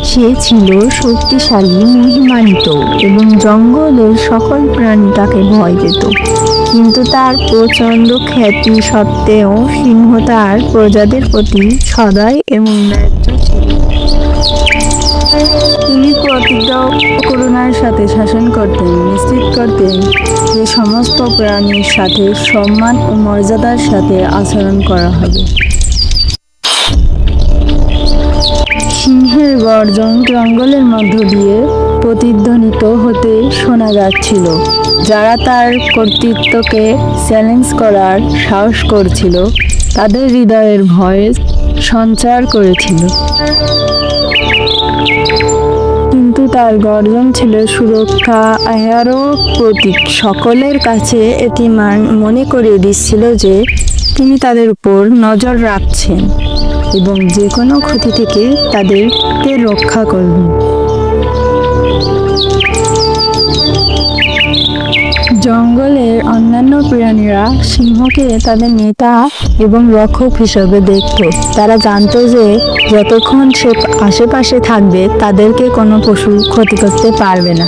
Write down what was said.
সে ছিল শক্তিশালী, মহিমান্বিত এবং জঙ্গলের সকল প্রাণী তাকে ভয় পেত। কিন্তু তার প্রচণ্ড খ্যাতি সত্ত্বেও সিংহ তার প্রজাদের প্রতি সদয় এবং ন্যায্য ছিল। তিনি প্রতিজ্ঞা ও করুণার সাথে শাসন করতেন, নিশ্চিত করতেন যে সমস্ত প্রাণীর সাথে সম্মান ও মর্যাদার সাথে আচরণ করা হবে। সিংহের গর্জন জঙ্গলের মধ্য দিয়ে প্রতিধ্বনিত হতে শোনা যাচ্ছিল। যারা তার কর্তৃত্বকে চ্যালেঞ্জ করার সাহস করছিল তাদের হৃদয়ের ভয় সঞ্চার করেছিল। কিন্তু তার গর্জন ছিল সুরক্ষা আয়ারও প্রতীক। সকলের কাছে এটি মনে করিয়ে দিচ্ছিল যে তিনি তাদের উপর নজর রাখছেন এবং যে কোনো ক্ষতি থেকে তাদেরকে রক্ষা করবেন। জঙ্গলের অন্যান্য প্রাণীরা সিংহকে তাদের নেতা এবং রক্ষক হিসেবে দেখত। তারা জানত যে যতক্ষণ সে আশেপাশে থাকবে তাদেরকে কোনো পশু ক্ষতি করতে পারবে না।